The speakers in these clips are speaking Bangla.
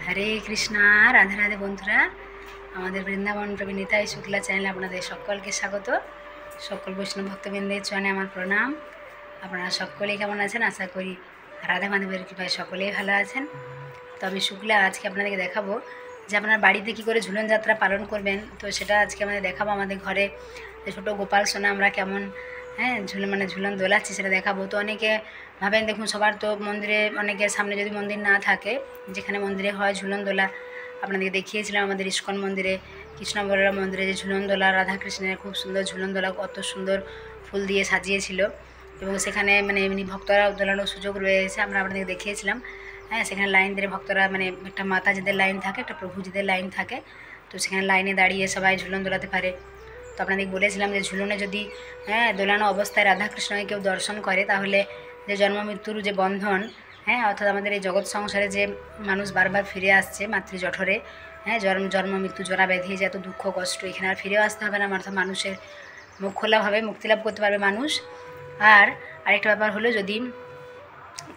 হরে কৃষ্ণা। রাধে রাধে বন্ধুরা, আমাদের বৃন্দাবন প্রবী নিতাই শুক্লা চ্যানেলে আপনাদের সকলকে স্বাগত। সকল বৈষ্ণব ভক্তবৃন্দের চরণে আমার প্রণাম। আপনারা সকলেই কেমন আছেন? আশা করি রাধা মাধবের কৃপায় সকলেই ভালো আছেন। তো আমি শুক্লা আজকে আপনাদেরকে দেখাবো যে আপনার বাড়িতে কী করে ঝুলন যাত্রা পালন করবেন। তো সেটা আজকে আমাদের দেখাবো। আমাদের ঘরে যে ছোটো গোপাল সোনা আমরা কেমন ঝুলন দোলাচ্ছি সেটা দেখাবো। তো অনেকে ভাবেন, দেখুন সবার তো মন্দিরে, অনেকের সামনে যদি মন্দির না থাকে, যেখানে মন্দিরে হয় ঝুলন দোলা, আপনাদেরকে দেখিয়েছিলাম আমাদের ইস্কন মন্দিরে, কৃষ্ণ বলরাম মন্দিরে যে ঝুলন দোলা, রাধাকৃষ্ণের খুব সুন্দর ঝুলন দোলা, কত সুন্দর ফুল দিয়ে সাজিয়েছিল এবং সেখানে এমনি ভক্তরা দোলানোর সুযোগ রয়েছে, আমরা আপনাদেরকে দেখিয়েছিলাম। সেখানে লাইন ধরে ভক্তরা, একটা মাতাজিদের লাইন থাকে, একটা প্রভুজিদের লাইন থাকে। তো সেখানে লাইনে দাঁড়িয়ে সবাই ঝুলন দোলাতে পারে। তো আপনাদের বলেছিলাম যে ঝুলনে যদি দোলানো অবস্থায় রাধাকৃষ্ণকে কেউ দর্শন করে, তাহলে যে জন্ম মৃত্যুর যে বন্ধন, অর্থাৎ আমাদের এই জগৎ সংসারে যে মানুষ বারবার ফিরে আসছে মাতৃ জঠরে, জন্ম মৃত্যু জরা ব্যাধি, যে এত দুঃখ কষ্ট, এখানে আর ফিরেও আসতে হবে না, অর্থাৎ মানুষের মুখ খোলাভাবে মুক্তিলাভ করতে পারবে মানুষ। আর আরেকটা ব্যাপার হলো, যদি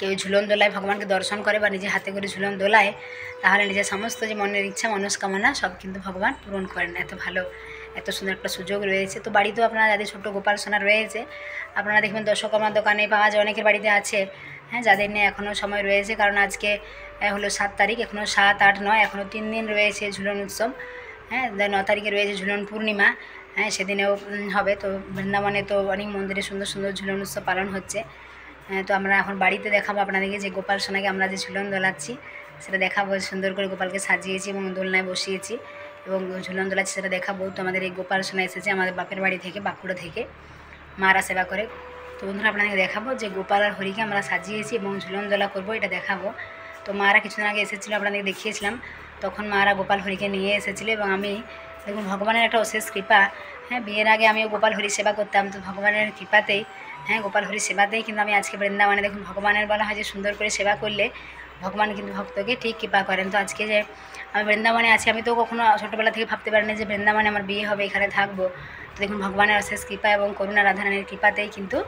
কেউ ঝুলন দোলায় ভগবানকে দর্শন করে বা নিজে হাতে করে ঝুলন দোলায়, তাহলে নিজের সমস্ত যে মনের ইচ্ছা মনস্কামনা সব কিন্তু ভগবান পূরণ করেন। এত ভালো, এত সুন্দর একটা সুযোগ রয়েছে। তো বাড়িতেও আপনারা যাদের ছোটো গোপাল সোনা রয়েছে, আপনারা দেখবেন দশকর্মার দোকানে পাওয়া যায়, অনেকের বাড়িতে আছে। যাদের নিয়ে এখনও সময় রয়েছে, কারণ আজকে হলো 7 তারিখ, এখনও 7, 8, 9, এখনও 3 দিন রয়েছে ঝুলন উৎসব। 9 তারিখে রয়েছে ঝুলন পূর্ণিমা, সেদিনেও হবে। তো বৃন্দাবনে তো অনেক মন্দিরে সুন্দর সুন্দর ঝুলন উৎসব পালন হচ্ছে। তো আমরা এখন বাড়িতে দেখাবো আপনাদেরকে যে গোপাল সোনাকে আমরা যে ঝুলন দোলাচ্ছি সেটা দেখাবো। সুন্দর করে গোপালকে সাজিয়েছি এবং দোলনায় বসিয়েছি এবং ঝুলন দোলাচ্ছি, সেটা দেখাবো। তো আমাদের এই গোপাল সোনা এসেছে আমাদের বাপের বাড়ি থেকে, বাঁকুড়া থেকে, মারা সেবা করে। তো বন্ধুরা আপনাদেরকে দেখাবো যে গোপাল আর হরিকে আমরা সাজিয়েছি এবং ঝুলন দোলা করবো, এটা দেখাবো। তো মারা কিছুদিন আগে এসেছিলো, আপনাদেরকে দেখিয়েছিলাম। তখন মারা গোপাল হরিকে নিয়ে এসেছিলো এবং আমি, দেখুন ভগবানের একটা অশেষ কৃপা। বিয়ের আগে আমিও গোপাল হরি সেবা করতাম। তো ভগবানের কৃপাতেই, গোপাল হরি সেবাতেই কিন্তু আমি আজকে বৃন্দাবনে, দেখুন ভগবানের বলা হয় যে সুন্দর করে সেবা করলে ভগবান কিন্তু ভক্তকে ঠিক কৃপা করেন। তো আজকে যে আমি বৃন্দাবনে আছি, আমি তো কখনো ছোটোবেলা থেকে ভাবতে পারিনি যে বৃন্দাবনে আমার বিয়ে হবে, এখানে থাকবো। তো দেখুন ভগবানের অশেষ কৃপা এবং করুণা রাধারানীর কৃপাতেই কিন্তু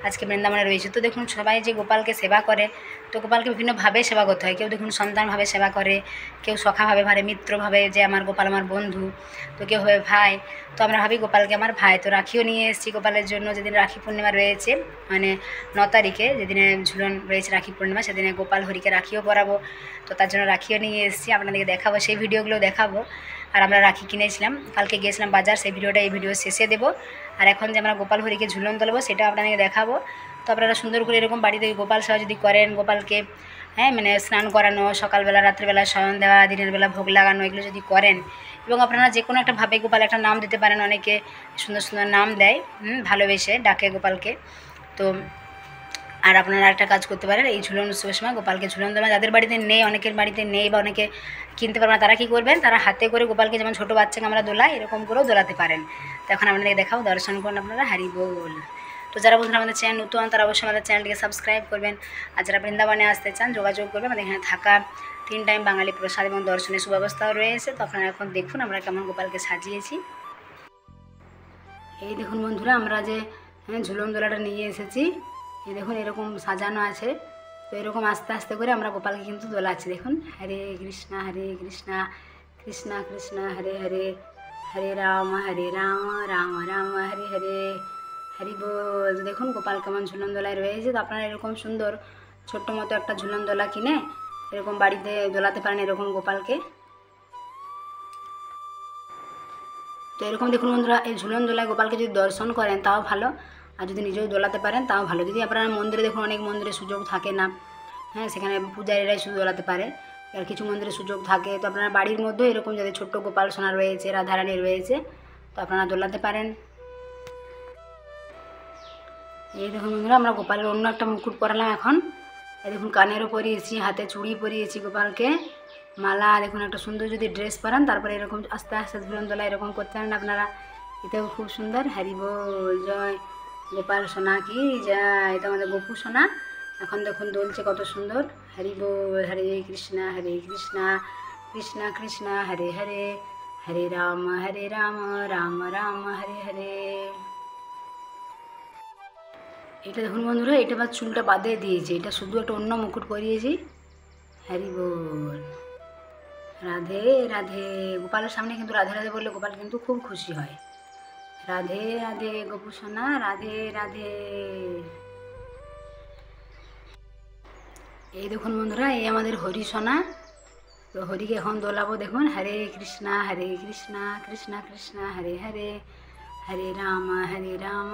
আজকে বৃন্দাবনে রয়েছে। তো দেখুন সবাই যে গোপালকে সেবা করে, তো গোপালকে বিভিন্নভাবে সেবা করতে হয়। কেউ দেখুন সন্তানভাবে সেবা করে, কেউ সখাভাবে ভাবে, মিত্রভাবে, যে আমার গোপাল আমার বন্ধু, তো কেউ হবে ভাই। তো আমরা ভাবি গোপালকে আমার ভাই। তো রাখিও নিয়ে এসেছি গোপালের জন্য। যেদিন রাখি পূর্ণিমা রয়েছে, 9 তারিখে যেদিনে ঝুলন রয়েছে রাখি পূর্ণিমা, সেদিনে গোপাল হরিকে রাখিও পরাবো। তো তার জন্য রাখিও নিয়ে এসেছি, আপনাদেরকে দেখাবো, সেই ভিডিওগুলো দেখাবো। আর আমরা রাখি কিনেছিলাম, কালকে গিয়েছিলাম বাজার, সেই ভিডিওটা এই ভিডিও শেষে দেবো। আর এখন যে আমরা গোপাল হরিকে ঝুলন তোলবো সেটা আপনাদেরকে দেখাবো। তো আপনারা সুন্দর করে এরকম বাড়িতে গোপাল সেবা যদি করেন, গোপালকে স্নান করানো, সকালবেলা রাত্রিবেলা শয়ন দেওয়া, দিনের বেলা ভোগ লাগানো, এগুলো যদি করেন, এবং আপনারা যে কোনো একটা ভাবে গোপাল একটা নাম দিতে পারেন। অনেকে সুন্দর সুন্দর নাম দেয়, ভালোবেসে ডাকে গোপালকে। তো আর আপনারা একটা কাজ করতে পারেন, এই ঝুলন উৎসবের সময় গোপালকে ঝুলন দেওয়া, যাদের বাড়িতে নেই, অনেকের বাড়িতে নেই বা অনেকে কিনতে পারবেন না, তারা কী করবেন, তারা হাতে করে গোপালকে, যেমন ছোটো বাচ্চাকে আমরা দোলাই, এরকম করেও দোলাতে পারেন। তো এখন আপনাদেরকে দেখাও, দর্শন করুন আপনারা। হরি বল। তো যারা বন্ধুরা আমাদের চ্যানেল নতুন, তারা অবশ্যই আমাদের চ্যানেলটিকে সাবস্ক্রাইব করবেন। আর যারা বৃন্দাবনে আসতে চান যোগাযোগ করবেন, আমাদের এখানে থাকা 3 টাইম বাঙালি প্রসাদ এবং দর্শনের সুব্যবস্থাও রয়েছে। তো আপনারা এখন দেখুন আমরা কেমন গোপালকে সাজিয়েছি। এই দেখুন বন্ধুরা, আমরা যে ঝুলন দোলাটা নিয়ে এসেছি, এই দেখুন এরকম সাজানো আছে। তো এরকম আস্তে আস্তে করে আমরা গোপালকে কিন্তু দোলাচ্ছি। দেখুন, হরে কৃষ্ণা কৃষ্ণ কৃষ্ণ হরে হরে, হরে রাম রাম রাম হরে হরে, হরি বল। দেখুন গোপাল কেমন ঝুলন দোলায় রয়েছে। তো আপনারা এরকম সুন্দর ছোট্ট মতো একটা ঝুলন দোলা কিনে এরকম বাড়িতে দোলাতে পারেন এরকম গোপালকে। তো এরকম দেখুন বন্ধুরা, এই ঝুলন দোলায় গোপালকে যদি দর্শন করেন তাও ভালো, আর যদি নিজেও দোলাতে পারেন তাও ভালো। যদি আপনারা মন্দিরে, দেখুন অনেক মন্দিরে সুযোগ থাকে না, সেখানে পূজারীরাই শুধু দোলাতে পারে, আর কিছু মন্দিরে সুযোগ থাকে। তো আপনারা বাড়ির মধ্যেও এরকম যাদের ছোট্ট গোপাল সোনা রয়েছে, রাধারানী রয়েছে, তো আপনারা দোলাতে পারেন। এই দেখুন বন্ধুরা, আমরা গোপালের অন্য একটা মুকুট পরালাম এখন। এই দেখুন কানেরও পরিয়েছি, হাতে চুড়ি পরিয়েছি গোপালকে, মালা, দেখুন একটা সুন্দর যদি ড্রেস পরান, তারপরে এরকম আস্তে আস্তে ঝুলন দোলা এরকম করতে পারেন আপনারা। এটাও খুব সুন্দর। হরি বল, জয় গোপাল সোনা কি জয়। এটা আমাদের গোপু সোনা, এখন দেখুন দোলছে কত সুন্দর। হরি বল, হরে কৃষ্ণ কৃষ্ণ কৃষ্ণ হরে হরে, হরে রাম রাম রাম হরে হরে। এটা দেখুন বন্ধুরা, এটা বা চুলটা বাঁধে দিয়েছে, এটা শুধু একটা অন্য মুকুট পরিয়েছি। হরি বল। রাধে রাধে। গোপালের সামনে কিন্তু রাধে রাধে বললে গোপাল কিন্তু খুব খুশি হয়। রাধে রাধে গোপু সোনা, রাধে রাধে। এই দেখুন বন্ধুরা, এই আমাদের হরি সোনা। তো হরিকে এখন দোলাবো। দেখুন, হরে কৃষ্ণা কৃষ্ণা কৃষ্ণা হরে হরে, হরে রাম রাম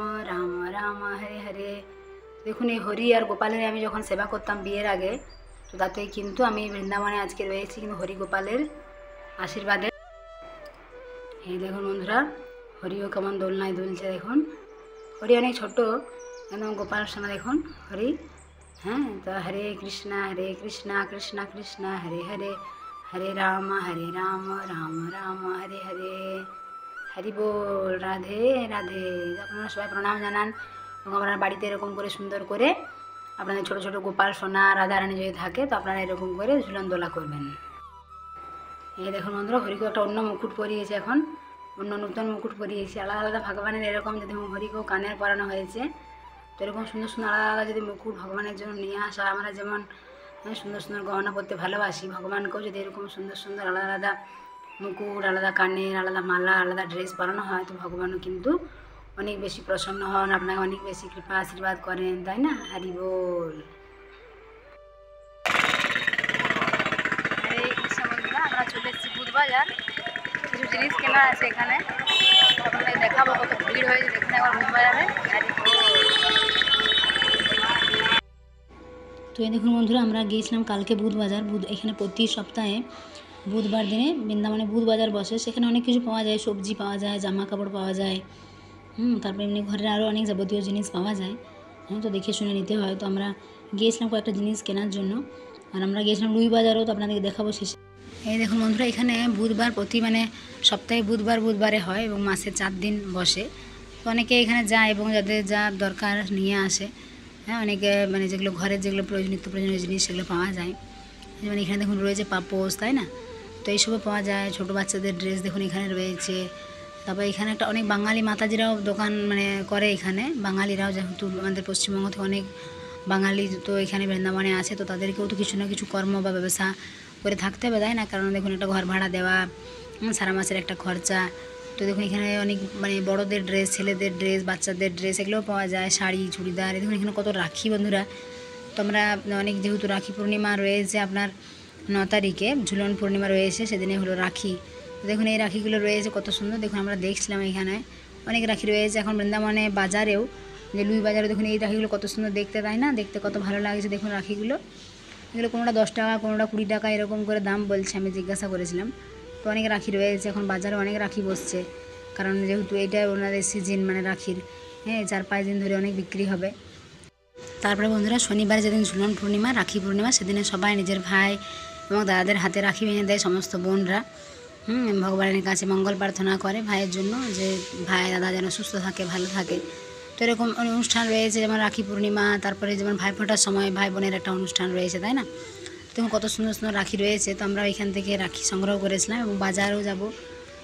রাম হরে হরে। দেখুন, এই হরি আর গোপালের আমি যখন সেবা করতাম বিয়ের আগে, তো তাতে কিন্তু আমি বৃন্দাবনে আজকে রয়েছি কিন্তু হরি গোপালের আশীর্বাদে। এই দেখুন বন্ধুরা, হরিও কেমন দোলনায় দুলছে। দেখুন, হরি অনেক ছোট, একদম গোপাল সোনা। দেখুন হরি। হ্যাঁ, তো হরে কৃষ্ণা কৃষ্ণা কৃষ্ণা হরে হরে, হরে রাম রাম রাম হরে হরে। হরি বল, রাধে রাধে। আপনারা সবাই প্রণাম জানান এবং আপনার বাড়িতে এরকম করে সুন্দর করে আপনাদের ছোটো ছোটো গোপাল সোনা রাধারানী যদি থাকে, তো আপনারা এরকম করে ঝুলন দোলা করবেন। এই দেখুন বন্ধুরা, হরিকে একটা অন্য মুকুট পরিয়েছে, এখন অন্য নতুন মুকুট পরিয়েছে। আলাদা আলাদা ভগবানের এরকম যদি হরিকেও কানের পরানো হয়েছে, তো এরকম সুন্দর সুন্দর আলাদা আলাদা যদি মুকুট ভগবানের জন্য নিয়ে আসা, আমরা যেমন সুন্দর সুন্দর গহনা করতে ভালোবাসি, ভগবানকেও যদি এরকম সুন্দর সুন্দর আলাদা আলাদা মুকুট, আলাদা কানের, আলাদা মালা, আলাদা ড্রেস পরানো হয়, তো ভগবানও কিন্তু অনেক বেশি প্রসন্ন হন, আপনাকে অনেক বেশি কৃপা আশীর্বাদ করেন, তাই না? হরি বল। হরে কৃষ্ণ। বন্ধুরা, আমরা চলে এসেছি বুধবাজার, কিছু জিনিস কেনা আছে এখানে, আপনাদের দেখাবো কত ভিড় হয়েছে। দেখুন একবার বুধবাজারে। হরি বল। তো এই দেখুন বন্ধুরা, আমরা গিয়েছিলাম কালকে বুধবাজার। এখানে প্রতি সপ্তাহে বুধবার দিনে বৃন্দাবনে বুধবাজার বসে। সেখানে অনেক কিছু পাওয়া যায়, সবজি পাওয়া যায়, জামা কাপড় পাওয়া যায়, তারপরে এমনি ঘরের আরও অনেক যাবতীয় জিনিস পাওয়া যায়। হ্যাঁ, তো দেখে শুনে নিতে হয়। তো আমরা গিয়েছিলাম কয়েকটা জিনিস কেনার জন্য, আর আমরা গিয়েছিলাম লুই বাজারও, তো আপনাদেরকে দেখাবো শেষে। এই দেখুন বন্ধুরা, এখানে বুধবার প্রতি সপ্তাহে বুধবারে হয় এবং মাসে 4 দিন বসে। তো অনেকে এখানে যায় এবং যাদের যা দরকার নিয়ে আসে। হ্যাঁ, অনেকে যেগুলো ঘরের যেগুলো নিত্য প্রয়োজনীয় জিনিস সেগুলো পাওয়া যায়। যেমন এখানে দেখুন রয়েছে পাপোশ, তাই না? তো এইসবও পাওয়া যায়। ছোটো বাচ্চাদের ড্রেস দেখুন এখানে রয়েছে। তারপর এখানে একটা অনেক বাঙালি মাতাজিরাও দোকান করে এখানে। বাঙালিরাও, যেহেতু আমাদের পশ্চিমবঙ্গ থেকে অনেক বাঙালি তো এখানে বৃন্দাবনে আছে, তো তাদেরকেও তো কিছু না কিছু কর্ম বা ব্যবসা করে থাকতে হবে, তাই না? কারণ দেখুন, একটা ঘর ভাড়া দেওয়া, সারা মাসের একটা খরচা। তো দেখুন এখানে অনেক বড়োদের ড্রেস, ছেলেদের ড্রেস, বাচ্চাদের ড্রেস এগুলোও পাওয়া যায়, শাড়ি, চুড়িদার। দেখুন এখানে কত রাখি বন্ধুরা। তো আমরা যেহেতু রাখি পূর্ণিমা রয়েছে আপনার 9 তারিখে, ঝুলন পূর্ণিমা রয়েছে, সেদিনে হলো রাখি। দেখুন এই রাখিগুলো রয়েছে কত সুন্দর। দেখুন আমরা দেখছিলাম এখানে অনেক রাখি রয়েছে। এখন বৃন্দাবনে বাজারেও, যে লুই বাজারে দেখুন এই রাখিগুলো কত সুন্দর দেখতে, তাই না? দেখতে কত ভালো লাগছে। দেখুন রাখিগুলো, এগুলো কোনোটা 10 টাকা, কোনোটা 20 টাকা এরকম করে দাম বলছে, আমি জিজ্ঞাসা করেছিলাম। তো অনেক রাখি রয়েছে, এখন বাজারে অনেক রাখি বসছে, কারণ যেহেতু এইটা ওনাদের সিজন রাখির। হ্যাঁ, 4-5 দিন ধরে অনেক বিক্রি হবে। তারপরে বন্ধুরা, শনিবার যেদিন ঝুলন পূর্ণিমা, রাখি পূর্ণিমা, সেদিনে সবাই নিজের ভাই এবং দাদাদের হাতে রাখি বেঁধে দেয়। সমস্ত বোনরা ভগবানের কাছে মঙ্গল প্রার্থনা করে ভাইয়ের জন্য, যে ভাই দাদা যেন সুস্থ থাকে, ভালো থাকে। তো এরকম অনুষ্ঠান রয়েছে, যেমন রাখি পূর্ণিমা, তারপরে যেমন ভাইফোঁটার সময় ভাই বোনের একটা অনুষ্ঠান রয়েছে, তাই না? দেখুন কত সুন্দর সুন্দর রাখি রয়েছে। তো আমরা এখান থেকে রাখি সংগ্রহ করেছিলাম এবং বাজারেও যাব।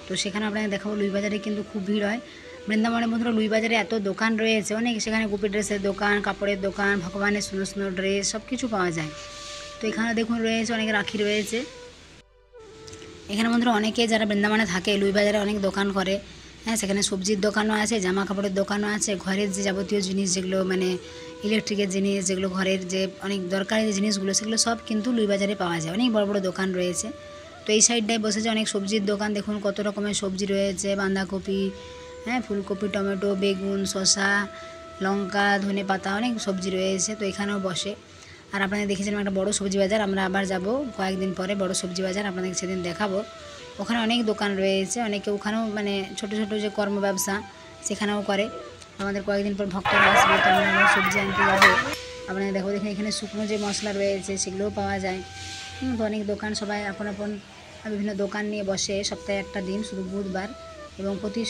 তো সেখানে আপনাকে দেখাবো। লুই বাজারে কিন্তু খুব ভিড় হয় বৃন্দাবনের বন্ধুরা। লুই বাজারে এত দোকান রয়েছে অনেক, সেখানে গোপী ড্রেসের দোকান, কাপড়ের দোকান, ভগবানের সুন্দর সুন্দর ড্রেস সব কিছু পাওয়া যায়। তো এখানে দেখুন রয়েছে অনেক রাখি রয়েছে। এখানে বন্ধুরা অনেকে যারা বৃন্দাবনে থাকে লুই বাজারে অনেক দোকান করে। হ্যাঁ, সেখানে সবজির দোকানও আছে, জামা কাপড়ের দোকানও আছে, ঘরের যে যাবতীয় জিনিস, যেগুলো ইলেকট্রিকের জিনিস, যেগুলো ঘরের যে অনেক দরকারি যে জিনিসগুলো, সেগুলো সব কিন্তু লুই বাজারে পাওয়া যায়। অনেক বড় বড় দোকান রয়েছে। তো এই সাইডটায় বসেছে অনেক সবজির দোকান। দেখুন কত রকমের সবজি রয়েছে, বাঁধাকপি, হ্যাঁ, ফুলকপি, টমেটো, বেগুন, শসা, লঙ্কা, ধনে পাতা, অনেক সবজি রয়েছে। তো এখানেও বসে। আর আপনাদের দেখেছিলাম একটা বড় সবজি বাজার, আমরা আবার যাব কয়েকদিন পরে বড় সবজি বাজার, আপনাদেরকে সেদিন দেখাবো। ওখানে অনেক দোকান রয়েছে, অনেকে ওখানেও ছোটো ছোটো যে কর্ম ব্যবসা সেখানেও করে। আমাদের কয়েকদিন পর ভক্তরা আসবে, তো আমরা সবজি আনতে যাবো। আপনাদের দেখো, দেখেন এখানে শুকনো যে মশলা রয়েছে সেগুলোও পাওয়া যায়। তো অনেক দোকান, সবাই আপন আপন বিভিন্ন দোকান নিয়ে বসে সপ্তাহে একটা দিন, শুধু বুধবার, এবং প্রতি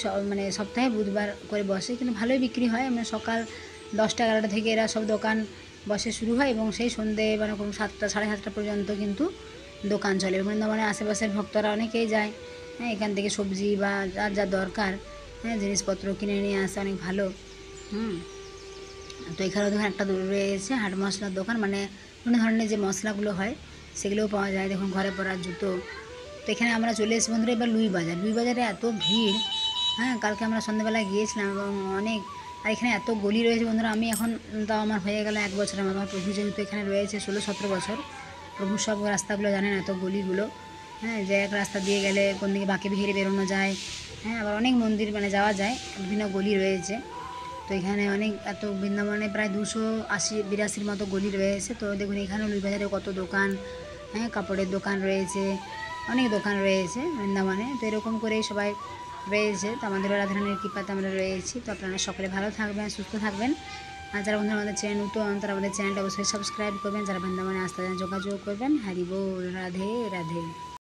সপ্তাহে বুধবার করে বসে। কিন্তু ভালোই বিক্রি হয়। সকাল 10টা 11টা থেকে এরা সব দোকান বসে শুরু হয় এবং সেই সন্ধ্যে কোনো 7টা 7:30 পর্যন্ত কিন্তু দোকান চলে। বৃন্দাবনে আশেপাশের ভক্তরা অনেকেই যায়। হ্যাঁ, এখান থেকে সবজি বা যার যা দরকার, হ্যাঁ, জিনিসপত্র কিনে নিয়ে আসে, অনেক ভালো। তো এখানেও দেখুন একটা রয়েছে হাট মশলার দোকান, বিভিন্ন ধরনের যে মশলাগুলো হয় সেগুলোও পাওয়া যায়। দেখুন ঘরে পরার জুতো, তো এখানে আমরা চলে এসেছি বন্ধুরা এবার লুই বাজারে এত ভিড়। হ্যাঁ, কালকে আমরা সন্ধ্যেবেলায় গিয়েছিলাম এবং অনেক, আর এখানে এত গলি রয়েছে বন্ধুরা। আমি এখন তাও আমার হয়ে গেল 1 বছরের মতো। আমার প্রভু যেহেতু এখানে রয়েছে 16-17 বছর, প্রভু সব রাস্তাগুলো জানেন, এত গলিগুলো। হ্যাঁ, যে এক রাস্তা দিয়ে গেলে কোন দিকে বাঁকে বিহেরে বেরোনো যায়। হ্যাঁ, আবার অনেক মন্দির মানে যাওয়া যায়, বিভিন্ন গলি রয়েছে। তো এখানে অনেক, এত বৃন্দাবনে প্রায় 280-82 মতো গলি রয়েছে। তো দেখুন এখানেও লুই বাজারে কত দোকান। হ্যাঁ, কাপড়ের দোকান রয়েছে, অনেক দোকান রয়েছে বৃন্দাবনে। তো এরকম করেই সবাই রয়েছে। তো আমাদেরও রাধারানীর কৃপাতে আমরা রয়েছি। তো আপনারা সকলে ভালো থাকবেন, সুস্থ থাকবেন। আর যারা বন্ধুরা আমাদের চ্যানেল নতুন, তারা আমাদের চ্যানেলটা অবশ্যই সাবস্ক্রাইব করবেন। যারা বৃন্দাবনে আসতে যোগাযোগ করবেন। হরি বল, রাধে রাধে।